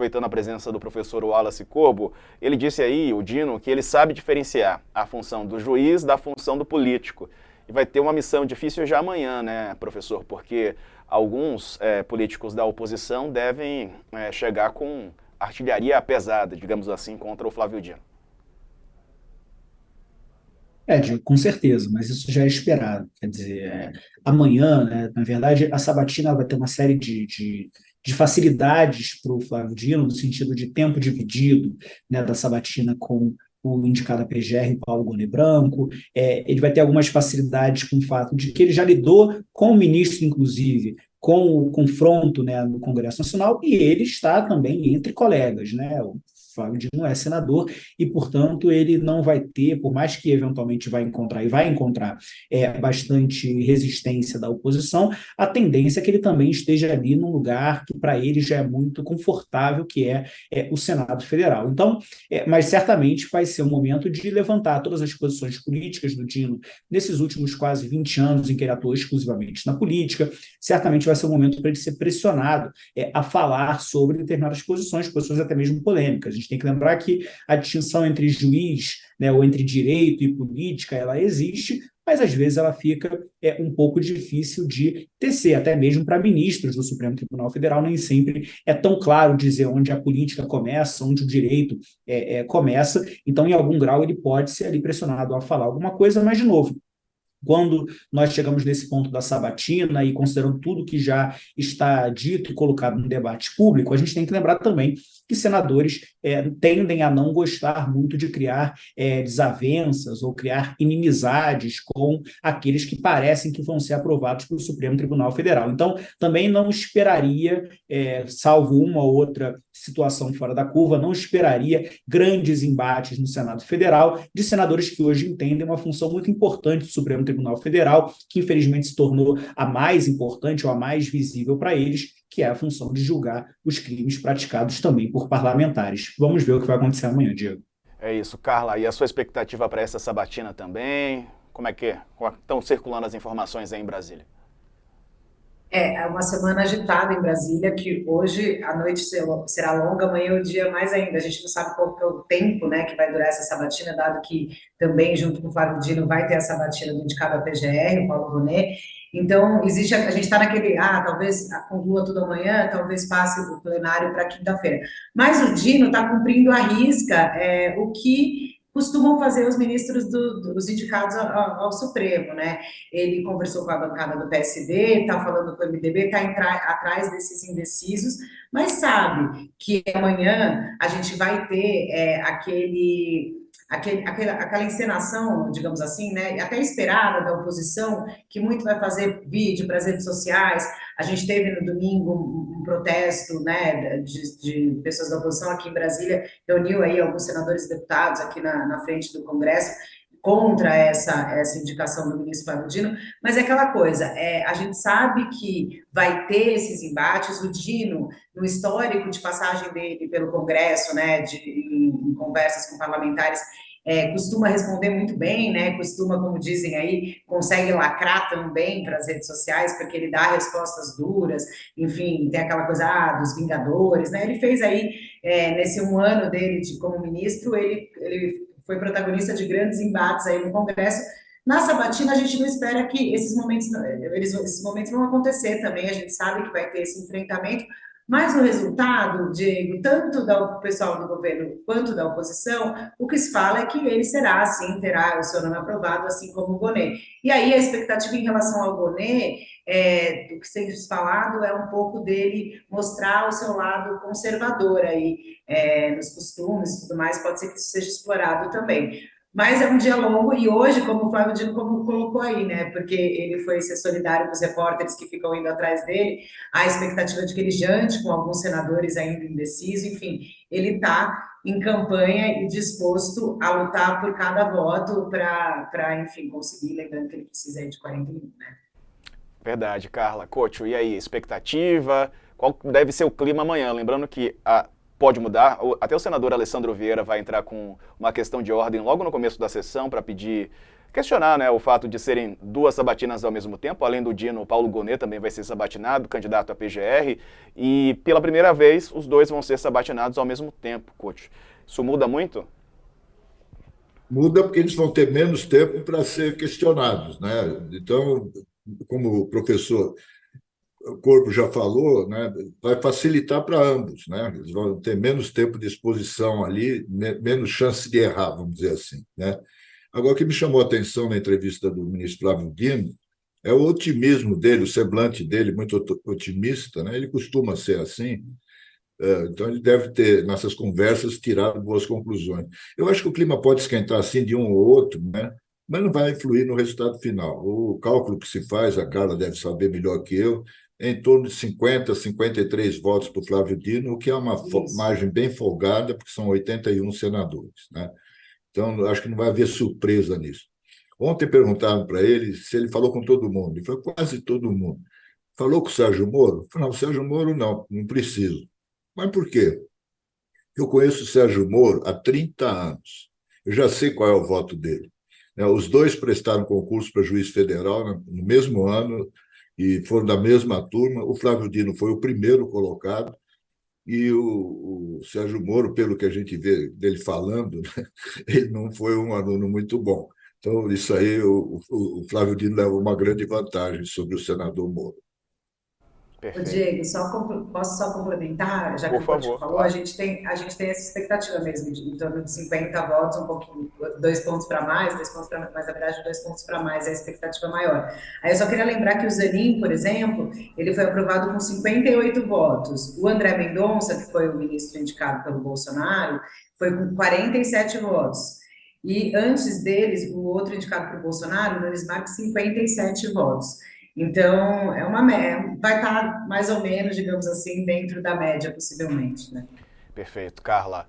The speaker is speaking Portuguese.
aproveitando a presença do professor Wallace Corbo, ele disse aí, o Dino, que ele sabe diferenciar a função do juiz da função do político. E vai ter uma missão difícil já amanhã, né, professor? Porque alguns políticos da oposição devem chegar com artilharia pesada, digamos assim, contra o Flávio Dino. Diego, com certeza, mas isso já é esperado. Quer dizer, amanhã, né, na verdade, a sabatina vai ter uma série de facilidades para o Flávio Dino, no sentido de tempo dividido, né, da sabatina com o indicado a PGR, Paulo Gone Branco. Ele vai ter algumas facilidades com o fato de que ele já lidou com o ministro, inclusive, com o confronto, né, no Congresso Nacional, e ele está também entre colegas, né? O Flávio Dino é senador e, portanto, ele não vai ter, por mais que eventualmente vai encontrar bastante resistência da oposição, a tendência é que ele também esteja ali num lugar que para ele já é muito confortável, que é o Senado Federal. Então, mas certamente vai ser um momento de levantar todas as posições políticas do Dino nesses últimos quase 20 anos em que ele atuou exclusivamente na política. Certamente vai ser um momento para ele ser pressionado a falar sobre determinadas posições até mesmo polêmicas. A gente tem que lembrar que a distinção entre juiz, né, ou entre direito e política, ela existe, mas às vezes ela fica um pouco difícil de tecer, até mesmo para ministros do Supremo Tribunal Federal, nem sempre é tão claro dizer onde a política começa, onde o direito começa, então em algum grau ele pode ser ali pressionado a falar alguma coisa, mas de novo, quando nós chegamos nesse ponto da sabatina e considerando tudo que já está dito e colocado no debate público, a gente tem que lembrar também que senadores tendem a não gostar muito de criar desavenças ou criar inimizades com aqueles que parecem que vão ser aprovados pelo Supremo Tribunal Federal. Então, também não esperaria, salvo uma ou outra situação fora da curva, não esperaria grandes embates no Senado Federal de senadores que hoje entendem uma função muito importante do Supremo Tribunal Federal, que infelizmente se tornou a mais importante ou a mais visível para eles, que é a função de julgar os crimes praticados também por parlamentares. Vamos ver o que vai acontecer amanhã, Diego. É isso, Carla. E a sua expectativa para essa sabatina também? Como é que estão circulando as informações aí em Brasília? É uma semana agitada em Brasília, que hoje a noite será longa, amanhã é o dia mais ainda. A gente não sabe qual que é o tempo, né, que vai durar essa sabatina, dado que também, junto com o Flávio Dino, vai ter a sabatina do indicado a PGR, o Paulo Gonet. Então, a gente está naquele, talvez conclua tudo amanhã, talvez passe o plenário para quinta-feira. Mas o Dino está cumprindo à risca o que costumam fazer os ministros dos indicados ao Supremo, né? Ele conversou com a bancada do PSD, está falando com o MDB, está atrás desses indecisos, mas sabe que amanhã a gente vai ter aquela encenação, digamos assim, né, até esperada da oposição, que muito vai fazer vídeo para as redes sociais. A gente teve no domingo um protesto, né, de pessoas da oposição aqui em Brasília, reuniu aí alguns senadores e deputados aqui na frente do Congresso, contra essa indicação do ministro Flávio Dino, mas é aquela coisa, a gente sabe que vai ter esses embates, o Dino, no histórico de passagem dele pelo Congresso, né, em conversas com parlamentares, costuma responder muito bem, né, costuma, como dizem aí, consegue lacrar também para as redes sociais, porque ele dá respostas duras, enfim, tem aquela coisa dos Vingadores, né, ele fez aí, nesse um ano dele como ministro, ele foi protagonista de grandes embates aí no Congresso. Na sabatina, a gente não espera que esses momentos vão acontecer também, a gente sabe que vai ter esse enfrentamento, mas o resultado, Diego, tanto do pessoal do governo quanto da oposição, o que se fala é que ele será, sim, terá o seu nome aprovado, assim como o Bonet. E aí a expectativa em relação ao Bonet, do que tem falado, é um pouco dele mostrar o seu lado conservador aí, nos costumes e tudo mais, pode ser que isso seja explorado também. Mas é um dia longo e hoje, como o Flávio Dino colocou aí, né, porque ele foi ser solidário com os repórteres que ficam indo atrás dele, a expectativa de que ele jante com alguns senadores ainda indecisos, enfim, ele está em campanha e disposto a lutar por cada voto para, enfim, conseguir, lembrando que ele precisa aí de 41, né? Verdade, Carla. Couto, e aí, expectativa? Qual deve ser o clima amanhã? Lembrando que pode mudar, até o senador Alessandro Vieira vai entrar com uma questão de ordem logo no começo da sessão para pedir questionar, né, o fato de serem duas sabatinas ao mesmo tempo. Além do Dino, o Paulo Gonet também vai ser sabatinado, candidato à PGR, e pela primeira vez os dois vão ser sabatinados ao mesmo tempo, coach. Isso muda muito? Muda porque eles vão ter menos tempo para ser questionados, né? Então, como o professor Corpo já falou, né, vai facilitar para ambos, né? Eles vão ter menos tempo de exposição ali, menos chance de errar, vamos dizer assim, né? Agora, o que me chamou a atenção na entrevista do ministro Flávio Dino é o otimismo dele, o semblante dele, muito otimista, né? Ele costuma ser assim, então ele deve ter, nessas conversas, tirado boas conclusões. Eu acho que o clima pode esquentar assim de um ou outro, né? Mas não vai influir no resultado final. O cálculo que se faz, a Carla deve saber melhor que eu, é em torno de 50, 53 votos para o Flávio Dino, o que é uma margem bem folgada, porque são 81 senadores, né? Então, acho que não vai haver surpresa nisso. Ontem perguntaram para ele se ele falou com todo mundo. Ele falou, quase todo mundo. Falou com o Sérgio Moro? Falei, não, o Sérgio Moro não preciso. Mas por quê? Eu conheço o Sérgio Moro há 30 anos. Eu já sei qual é o voto dele. Os dois prestaram concurso para juiz federal no mesmo ano e foram da mesma turma. O Flávio Dino foi o primeiro colocado e o Sérgio Moro, pelo que a gente vê dele falando, né, ele não foi um aluno muito bom. Então, isso aí, o Flávio Dino leva uma grande vantagem sobre o senador Moro. Ô, Diego, posso só complementar, já que Por o Coach favor, falou, claro. a gente tem essa expectativa mesmo, em torno de 50 votos, um pouquinho, 2 pontos para mais, 2 pontos para mais, na verdade, 2 pontos para mais é a expectativa maior. Aí eu só queria lembrar que o Zanin, por exemplo, ele foi aprovado com 58 votos. O André Mendonça, que foi o ministro indicado pelo Bolsonaro, foi com 47 votos. E antes deles, o outro indicado pelo Bolsonaro, o Nunes Marques, 57 votos. Então, vai estar mais ou menos, digamos assim, dentro da média, possivelmente, né? Perfeito, Carla.